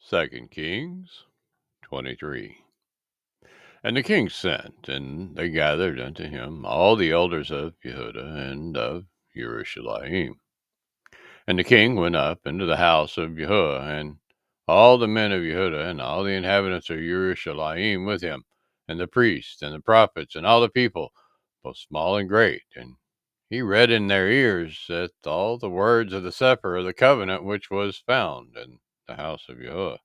2 Kings 23. And the king sent, and they gathered unto him all the elders of Yehudah and of Jerusalem. And the king went up into the house of YAHUAH, and all the men of Yehudah and all the inhabitants of Jerusalem with him, and the priests and the prophets and all the people, both small and great. And he read in their ears that all the words of the Cepher of the covenant which was found in the house of YAHUAH.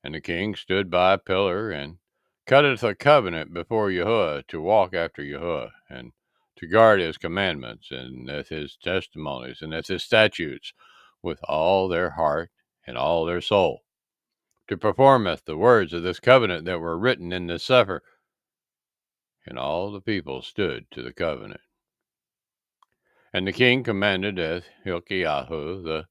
And the king stood by a pillar and cutteth a covenant before YAHUAH to walk after YAHUAH, and to guard his commandments, and at his testimonies, and at his statutes, with all their heart and all their soul, to performeth the words of this covenant that were written in this Cepher. And all the people stood to the covenant. And the king commanded Hilkiyahu the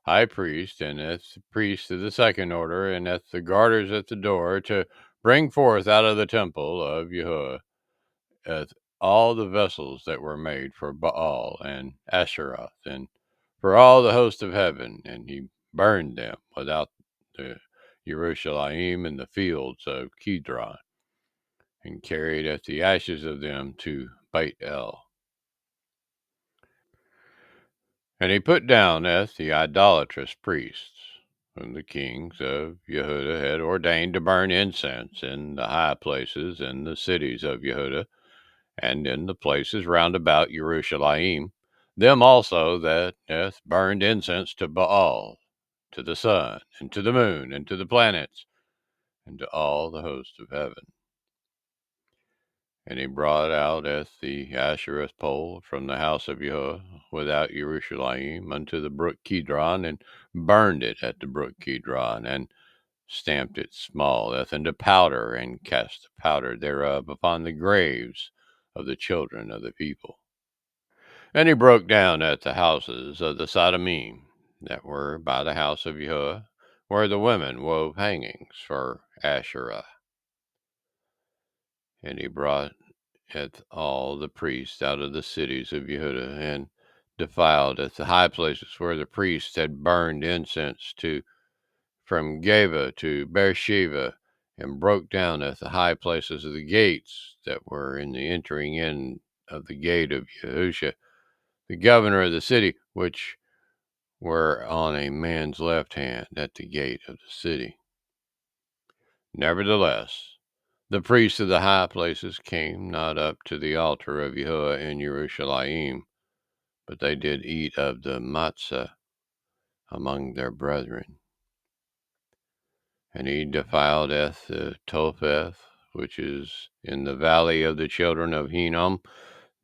high priest, and the priests of the second order, and the guarders at the door, to bring forth out of the temple of Yahuwah all the vessels that were made for Baal and Asheroth, and for all the host of heaven, and he burned them without the Jerusalem in the fields of Kidron, and carried the ashes of them to Beit El. And he put down the idolatrous priests, whom the kings of Yehudah had ordained to burn incense in the high places in the cities of Yehudah, and in the places round about Jerusalem, them also that burned incense to Baal, to the sun, and to the moon, and to the planets, and to all the host of heaven. And he brought out the Ashereth pole from the house of Yahuwah without Jerusalem unto the brook Kidron, and burned it at the brook Kidron, and stamped it small into powder, and cast the powder thereof upon the graves of the children of the people. And he broke down at the houses of the Sodomim that were by the house of Yahuwah, where the women wove hangings for Asherah. And he brought all the priests out of the cities of Yehudah, and defiled at the high places where the priests had burned incense to, from Geba to Beersheba, and broke down at the high places of the gates that were in the entering in of the gate of YAHUSHA, the governor of the city, which were on a man's left hand at the gate of the city. Nevertheless, the priests of the high places came not up to the altar of Yahuwah in Jerusalem, but they did eat of the matzah among their brethren. And he defiled the Topheth, which is in the valley of the children of Hinnom,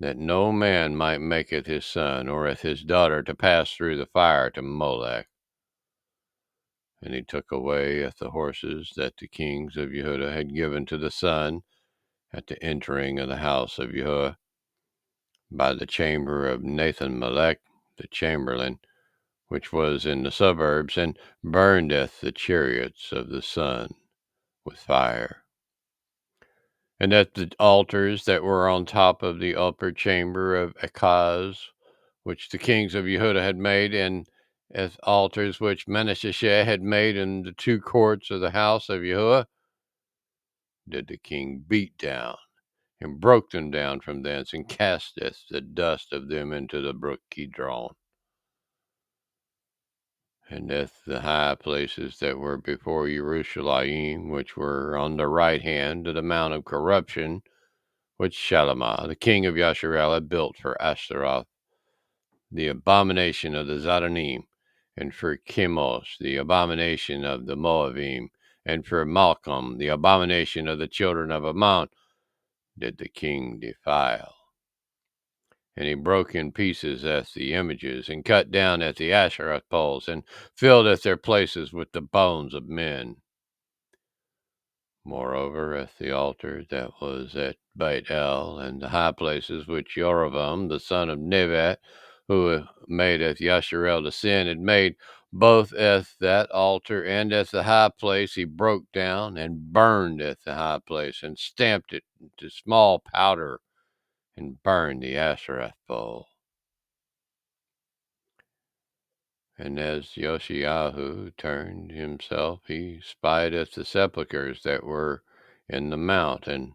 that no man might make his son or his daughter to pass through the fire to Molech. And he took away the horses that the kings of Yehudah had given to the sun at the entering of the house of Yahuwah, by the chamber of Nathan-Melech, the chamberlain, which was in the suburbs, and burned the chariots of the sun with fire. And at the altars that were on top of the upper chamber of Achaz, which the kings of Yehudah had made, and as altars which Manasseh had made in the two courts of the house of Yahuwah, did the king beat down, and broke them down from thence, and casteth the dust of them into the brook Kidron. And at the high places that were before Jerusalem, which were on the right hand of the mount of corruption, which Shalimah, the king of Yasharel, had built for Ashtaroth, the abomination of the Zadanim, and for Chemosh, the abomination of the Moabim, and for Malcolm, the abomination of the children of Ammon, did the king defile. And he broke in pieces the images, and cut down the Asherah poles, and filled their places with the bones of men. Moreover, at the altar that was at Beit El, and the high places which Jeroboam the son of Nebat, who made Yasharel to sin, had made, both at that altar and at the high place, he broke down and burned at the high place, and stamped it into small powder, and burned the Asherah pole. And as Yoshiyahu turned himself, he spied the sepulchres that were in the mount, and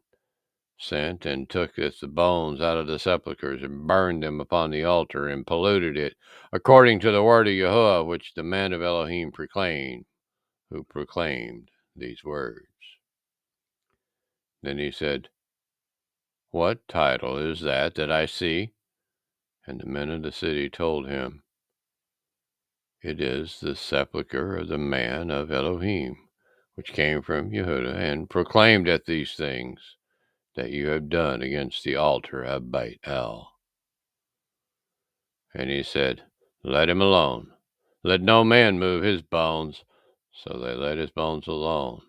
sent and took the bones out of the sepulchres, and burned them upon the altar, and polluted it, according to the word of YAHUAH, which the man of Elohim proclaimed, who proclaimed these words. Then he said, "What title is that I see?" And the men of the city told him, "It is the sepulchre of the man of Elohim, which came from Yehuda, and proclaimed these things that you have done against the altar of Beit El." And he said, "Let him alone. Let no man move his bones." So they let his bones alone,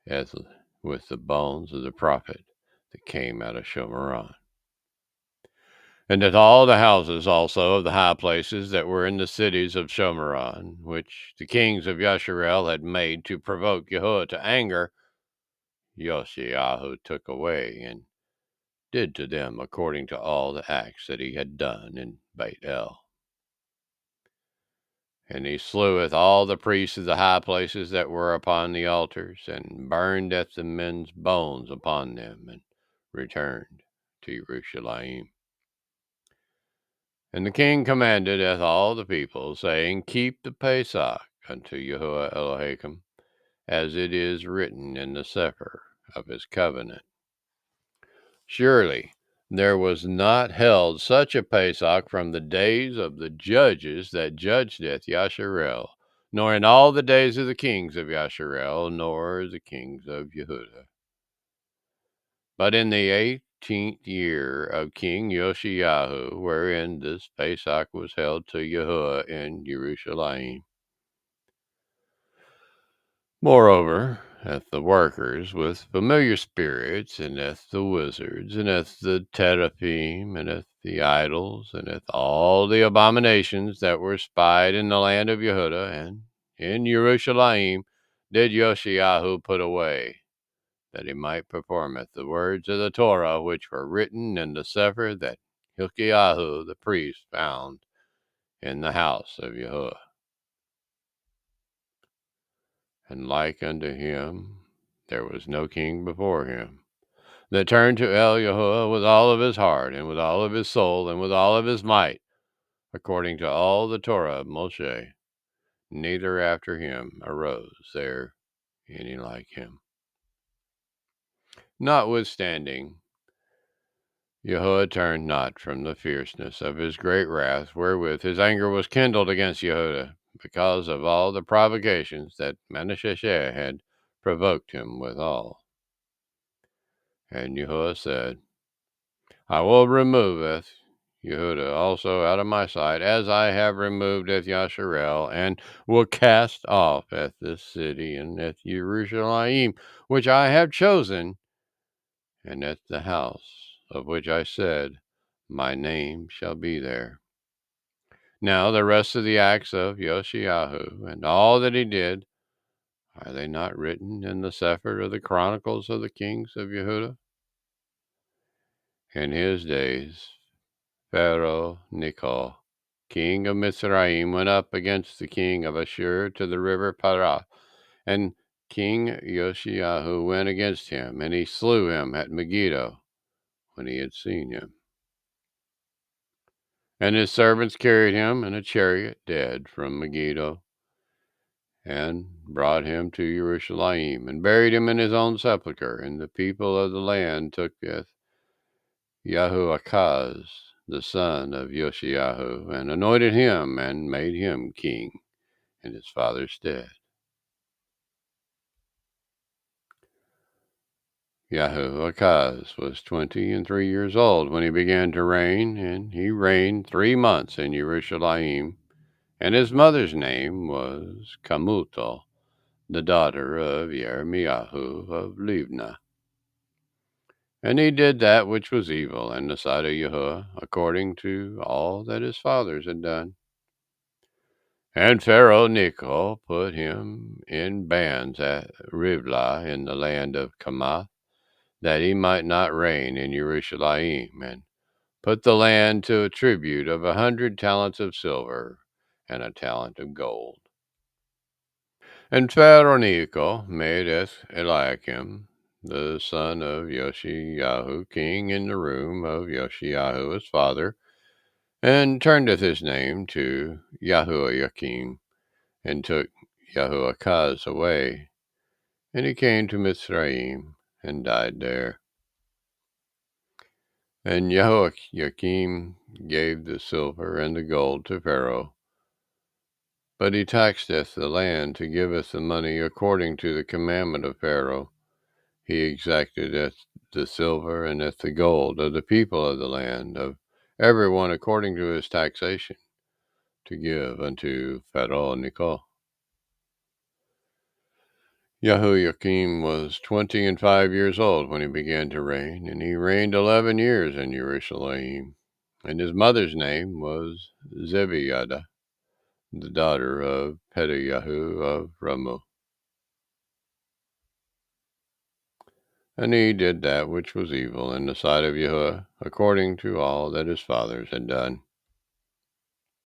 as with the bones of the prophet that came out of Shomeron. And that all the houses also of the high places that were in the cities of Shomeron, which the kings of Yasharel had made to provoke YAHUAH to anger, Yoshiyahu took away, and did to them according to all the acts that he had done in Beit El. And he sleweth all the priests of the high places that were upon the altars, and burned the men's bones upon them, and returned to Jerusalem. And the king commanded all the people, saying, "Keep the Pesach unto YAHUAH Elohim, as it is written in the Cepher of his covenant." Surely there was not held such a Pesach from the days of the judges that judged at Yasharel, nor in all the days of the kings of Yasharel, nor the kings of Yehuda. But in the 18th year of King Yoshiyahu, wherein this Pesach was held to YAHUAH in Jerusalem. Moreover, the workers with familiar spirits, and the wizards, and the teraphim, and the idols, and all the abominations that were spied in the land of Yehuda and in Jerusalem, did Yoshiyahu put away, that he might perform the words of the Torah which were written in the Cepher that Hilkiyahu the priest found in the house of Yahuwah. And like unto him there was no king before him, that turned to El Yahuwah with all of his heart, and with all of his soul, and with all of his might, according to all the Torah of Moshe. Neither after him arose there any like him. Notwithstanding, Yahuwah turned not from the fierceness of his great wrath, wherewith his anger was kindled against Yehuda, because of all the provocations that Manasseh had provoked him withal. And Yahuwah said, "I will remove Yehuda also out of my sight, as I have removed Yasharel, and will cast off this city, and Jerusalem, which I have chosen, and the house of which I said, my name shall be there." Now the rest of the acts of Yoshiyahu, and all that he did, are they not written in the Cepher of the Chronicles of the kings of Yehuda? In his days, Pharaoh Necho, king of Mitzrayim, went up against the king of Ashur to the river Parah, and King Yoshiyahu went against him, and he slew him at Megiddo when he had seen him. And his servants carried him in a chariot dead from Megiddo, and brought him to Jerusalem, and buried him in his own sepulchre. And the people of the land took YAHUAH, the son of Yoshiyahu, and anointed him, and made him king in his father's stead. YAHUAH was 23 years old when he began to reign, and he reigned 3 months in Jerusalem. And his mother's name was Kamuto, the daughter of Yeremiyahu of Libnah. And he did that which was evil in the sight of Yahuwah, according to all that his fathers had done. And Pharaoh Necho put him in bands at Riblah in the land of Chamath, that he might not reign in Jerusalem, and put the land to a tribute of 100 talents of silver, and a talent of gold. And Pharaoh Necho made Eliakim, the son of Yoshiyahu, king in the room of Yoshiyahu his father, and turneth his name to YAHUAHM, and took Yahuah's away. And he came to Mizraim, and died there. And Yahuakim gave the silver and the gold to Pharaoh, but he taxeth the land to giveth the money according to the commandment of Pharaoh. He exacted the silver and the gold of the people of the land, of every one according to his taxation, to give unto Pharaoh Necho. Yahuakim was 25 years old when he began to reign, and he reigned 11 years in Jerusalem. And his mother's name was Zebiadah, the daughter of Pedaiah of Ramah. And he did that which was evil in the sight of Yahuwah, according to all that his fathers had done.